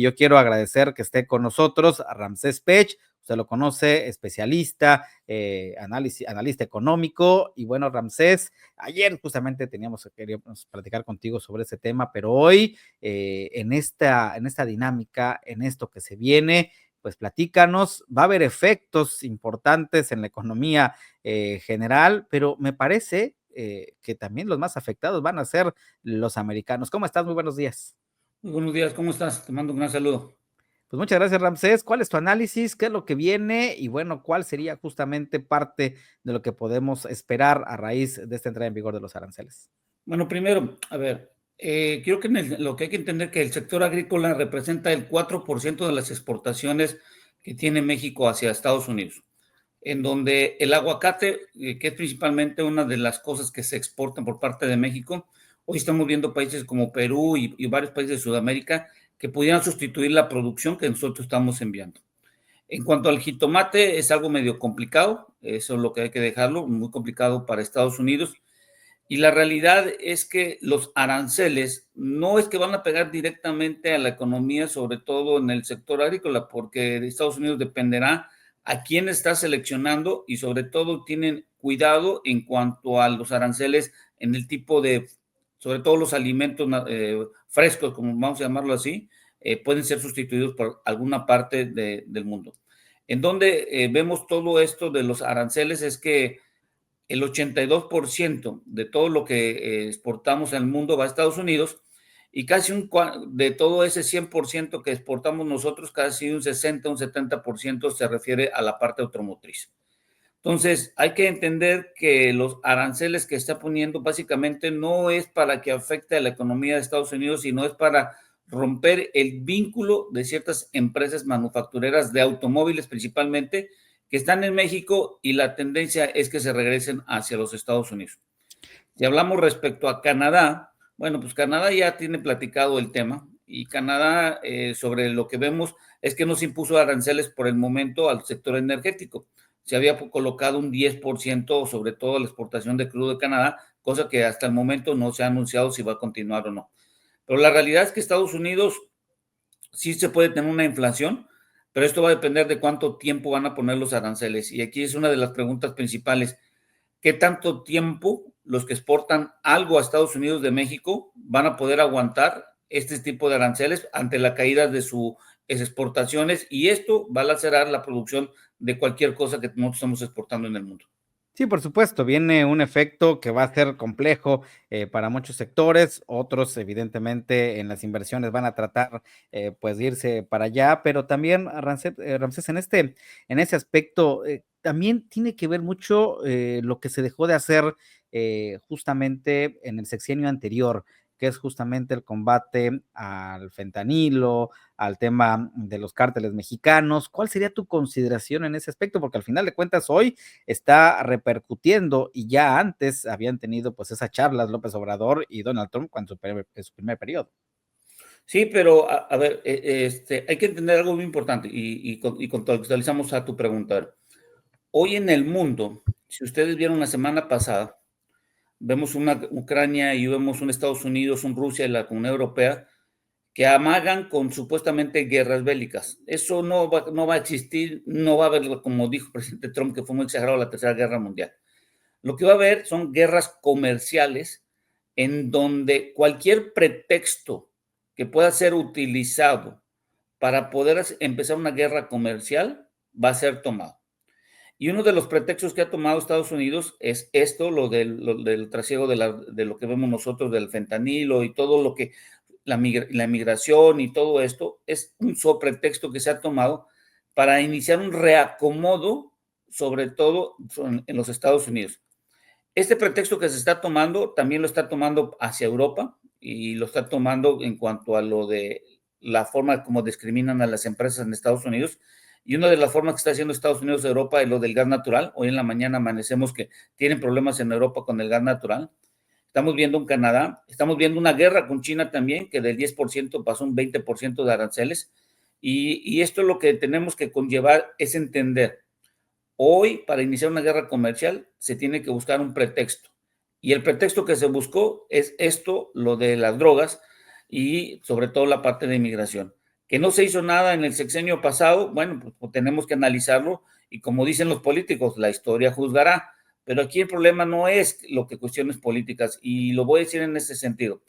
Yo quiero agradecer que esté con nosotros a Ramsés Pech, usted lo conoce, especialista, analista económico. Y bueno, Ramsés, ayer justamente queríamos platicar contigo sobre ese tema, pero hoy en esta dinámica, en esto que se viene, pues platícanos, va a haber efectos importantes en la economía general, pero me parece que también los más afectados van a ser los americanos. ¿Cómo estás? Muy buenos días. Muy buenos días, ¿cómo estás? Te mando un gran saludo. Pues muchas gracias, Ramsés. ¿Cuál es tu análisis? ¿Qué es lo que viene? Y bueno, ¿cuál sería justamente parte de lo que podemos esperar a raíz de esta entrada en vigor de los aranceles? Bueno, primero, a ver, creo que lo que hay que entender que el sector agrícola representa el 4% de las exportaciones que tiene México hacia Estados Unidos, en donde el aguacate, que es principalmente una de las cosas que se exportan por parte de México, hoy estamos viendo países como Perú y varios países de Sudamérica que pudieran sustituir la producción que nosotros estamos enviando. En cuanto al jitomate, es algo medio complicado, eso es lo que hay que dejarlo, muy complicado para Estados Unidos. Y la realidad es que los aranceles no es que van a pegar directamente a la economía, sobre todo en el sector agrícola, porque Estados Unidos dependerá a quién está seleccionando y sobre todo tienen cuidado en cuanto a los aranceles en el tipo de, sobre todo los alimentos frescos, como vamos a llamarlo así, pueden ser sustituidos por alguna parte del mundo. En donde vemos todo esto de los aranceles es que el 82% de todo lo que exportamos en el mundo va a Estados Unidos y casi de todo ese 100% que exportamos nosotros, casi un 60, un 70% se refiere a la parte automotriz. Entonces, hay que entender que los aranceles que está poniendo básicamente no es para que afecte a la economía de Estados Unidos, sino es para romper el vínculo de ciertas empresas manufactureras de automóviles principalmente que están en México y la tendencia es que se regresen hacia los Estados Unidos. Si hablamos respecto a Canadá, bueno, pues Canadá ya tiene platicado el tema y Canadá sobre lo que vemos es que no se impuso aranceles por el momento al sector energético. Se había colocado un 10% sobre todo la exportación de crudo de Canadá, cosa que hasta el momento no se ha anunciado si va a continuar o no. Pero la realidad es que Estados Unidos sí se puede tener una inflación, pero esto va a depender de cuánto tiempo van a poner los aranceles. Y aquí es una de las preguntas principales. ¿Qué tanto tiempo los que exportan algo a Estados Unidos de México van a poder aguantar este tipo de aranceles ante la caída de sus exportaciones? Y esto va a lacerar la producción de cualquier cosa que nosotros estamos exportando en el mundo. Sí, por supuesto, viene un efecto que va a ser complejo para muchos sectores, otros evidentemente en las inversiones van a tratar pues de irse para allá, pero también Ramsés, en ese aspecto también tiene que ver mucho lo que se dejó de hacer justamente en el sexenio anterior, que es justamente el combate al fentanilo, al tema de los cárteles mexicanos. ¿Cuál sería tu consideración en ese aspecto? Porque al final de cuentas hoy está repercutiendo y ya antes habían tenido pues esas charlas López Obrador y Donald Trump en su primer periodo. Sí, pero a ver, hay que entender algo muy importante y contextualizamos a tu pregunta. Hoy en el mundo, si ustedes vieron la semana pasada, vemos una Ucrania y vemos un Estados Unidos, un Rusia y la Comunidad Europea que amagan con supuestamente guerras bélicas. Eso no va a existir, no va a haber, como dijo el presidente Trump, que fue muy exagerado la Tercera Guerra Mundial. Lo que va a haber son guerras comerciales en donde cualquier pretexto que pueda ser utilizado para poder empezar una guerra comercial va a ser tomado. Y uno de los pretextos que ha tomado Estados Unidos es esto, lo del trasiego de lo que vemos nosotros del fentanilo y todo lo que la migración y todo esto es un pretexto que se ha tomado para iniciar un reacomodo, sobre todo en los Estados Unidos. Este pretexto que se está tomando también lo está tomando hacia Europa y lo está tomando en cuanto a lo de la forma como discriminan a las empresas en Estados Unidos. Y una de las formas que está haciendo Estados Unidos de Europa es lo del gas natural. Hoy en la mañana amanecemos que tienen problemas en Europa con el gas natural. Estamos viendo en Canadá, estamos viendo una guerra con China también, que del 10% pasó un 20% de aranceles. Y esto es lo que tenemos que conllevar, es entender. Hoy, para iniciar una guerra comercial, se tiene que buscar un pretexto. Y el pretexto que se buscó es esto, lo de las drogas y sobre todo la parte de inmigración. Que no se hizo nada en el sexenio pasado, bueno, pues tenemos que analizarlo y como dicen los políticos, la historia juzgará. Pero aquí el problema no es lo que cuestiones políticas y lo voy a decir en ese sentido.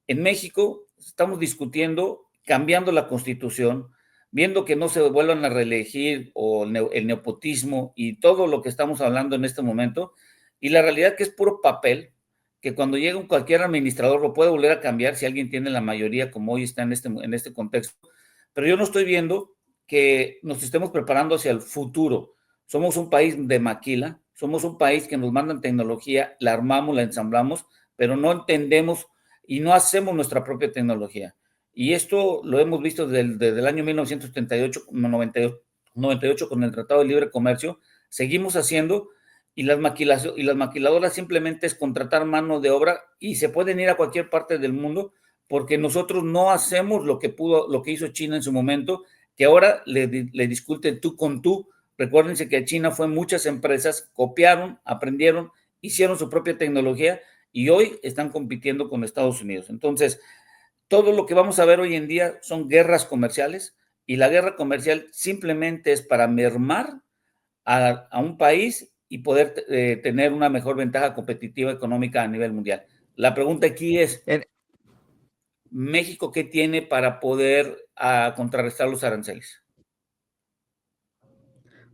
En México estamos discutiendo, cambiando la constitución, viendo que no se vuelvan a reelegir o el nepotismo y todo lo que estamos hablando en este momento. Y la realidad que es puro papel, que cuando llega un cualquier administrador lo puede volver a cambiar si alguien tiene la mayoría como hoy está en este contexto. Pero yo no estoy viendo que nos estemos preparando hacia el futuro. Somos un país de maquila, somos un país que nos mandan tecnología, la armamos, la ensamblamos, pero no entendemos y no hacemos nuestra propia tecnología. Y esto lo hemos visto desde el año 1978, 98 con el Tratado de Libre Comercio, seguimos haciendo y las maquiladoras simplemente es contratar mano de obra y se pueden ir a cualquier parte del mundo porque nosotros no hacemos lo que hizo China en su momento, que ahora le discuten tú con tú. Recuérdense que China fue muchas empresas, copiaron, aprendieron, hicieron su propia tecnología y hoy están compitiendo con Estados Unidos. Entonces, todo lo que vamos a ver hoy en día son guerras comerciales y la guerra comercial simplemente es para mermar a un país y poder tener una mejor ventaja competitiva económica a nivel mundial. La pregunta aquí es, En- ¿México qué tiene para poder contrarrestar los aranceles?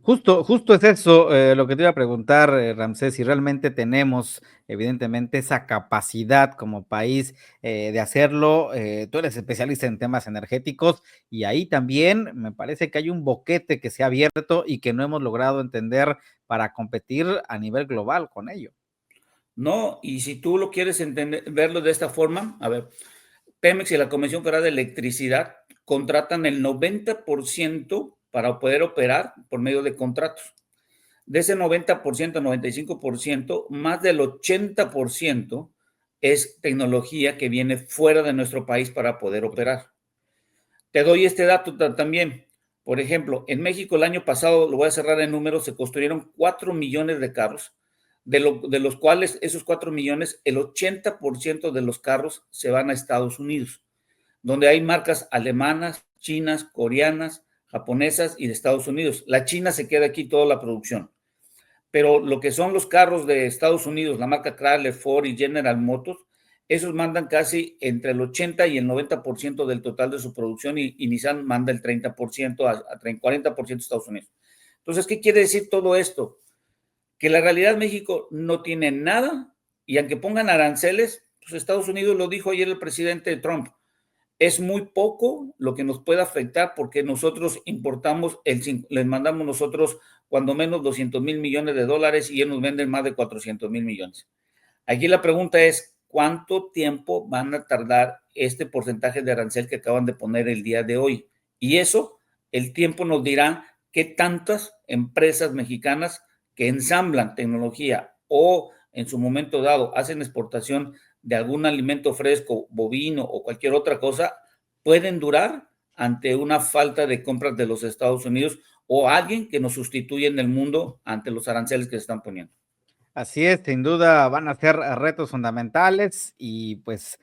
Justo es eso, lo que te iba a preguntar, Ramsés, si realmente tenemos, evidentemente, esa capacidad como país de hacerlo. Tú eres especialista en temas energéticos y ahí también me parece que hay un boquete que se ha abierto y que no hemos logrado entender para competir a nivel global con ello. No, y si tú lo quieres entender, verlo de esta forma, a ver, Pemex y la Comisión Federal de Electricidad contratan el 90% para poder operar por medio de contratos. De ese 90%, 95%, más del 80% es tecnología que viene fuera de nuestro país para poder operar. Te doy este dato también. Por ejemplo, en México el año pasado, lo voy a cerrar en números, se construyeron 4 millones de carros, de los cuales esos 4 millones, el 80% de los carros se van a Estados Unidos, donde hay marcas alemanas, chinas, coreanas, japonesas y de Estados Unidos. La China se queda aquí toda la producción. Pero lo que son los carros de Estados Unidos, la marca Chrysler, Ford y General Motors, esos mandan casi entre el 80 y el 90% del total de su producción y Nissan manda el 30% a 40% Estados Unidos. Entonces, ¿qué quiere decir todo esto? Que la realidad México no tiene nada y aunque pongan aranceles, pues Estados Unidos lo dijo ayer el presidente Trump, es muy poco lo que nos puede afectar porque nosotros importamos, les mandamos nosotros cuando menos 200,000 millones de dólares y ellos nos venden más de 400,000 millones. Aquí la pregunta es, ¿cuánto tiempo van a tardar este porcentaje de arancel que acaban de poner el día de hoy? Y eso, el tiempo nos dirá qué tantas empresas mexicanas que ensamblan tecnología o en su momento dado hacen exportación de algún alimento fresco, bovino o cualquier otra cosa, pueden durar ante una falta de compras de los Estados Unidos o alguien que nos sustituye en el mundo ante los aranceles que se están poniendo. Así es, sin duda van a ser retos fundamentales y pues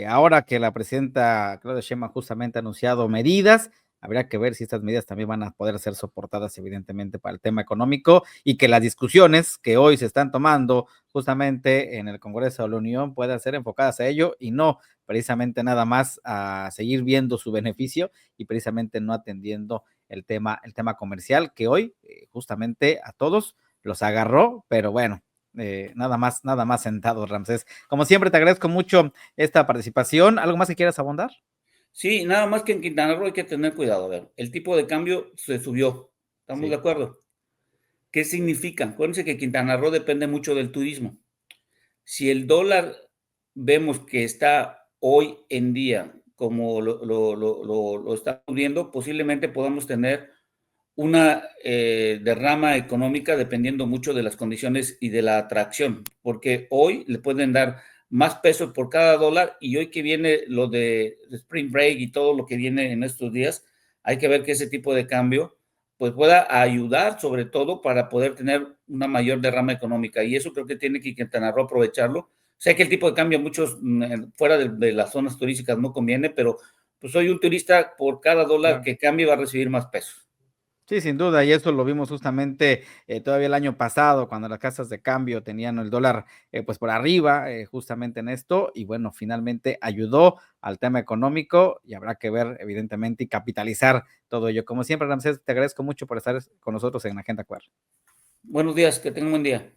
ahora que la presidenta Claudia Sheinbaum justamente ha anunciado medidas, habrá que ver si estas medidas también van a poder ser soportadas evidentemente para el tema económico y que las discusiones que hoy se están tomando justamente en el Congreso de la Unión puedan ser enfocadas a ello y no precisamente nada más a seguir viendo su beneficio y precisamente no atendiendo el tema comercial que hoy justamente a todos los agarró, pero bueno, nada más sentado, Ramsés. Como siempre, te agradezco mucho esta participación. ¿Algo más que quieras abundar? Sí, nada más que en Quintana Roo hay que tener cuidado. A ver, el tipo de cambio se subió. ¿Estamos de Sí. acuerdo? ¿Qué significa? Acuérdense que Quintana Roo depende mucho del turismo. Si el dólar vemos que está hoy en día como lo estamos viendo, posiblemente podamos tener una derrama económica dependiendo mucho de las condiciones y de la atracción, porque hoy le pueden dar más peso por cada dólar y hoy que viene lo de Spring Break y todo lo que viene en estos días, hay que ver que ese tipo de cambio pues pueda ayudar sobre todo para poder tener una mayor derrama económica y eso creo que tiene que Quintana Roo aprovecharlo. Sé que el tipo de cambio a muchos fuera de las zonas turísticas no conviene, pero pues hoy un turista por cada dólar Claro. que cambie va a recibir más pesos. Sí, sin duda, y eso lo vimos justamente todavía el año pasado, cuando las casas de cambio tenían el dólar pues por arriba, justamente en esto, y bueno, finalmente ayudó al tema económico y habrá que ver, evidentemente, y capitalizar todo ello. Como siempre, Ramsés, te agradezco mucho por estar con nosotros en Agenda QR. Buenos días, que tengan un buen día.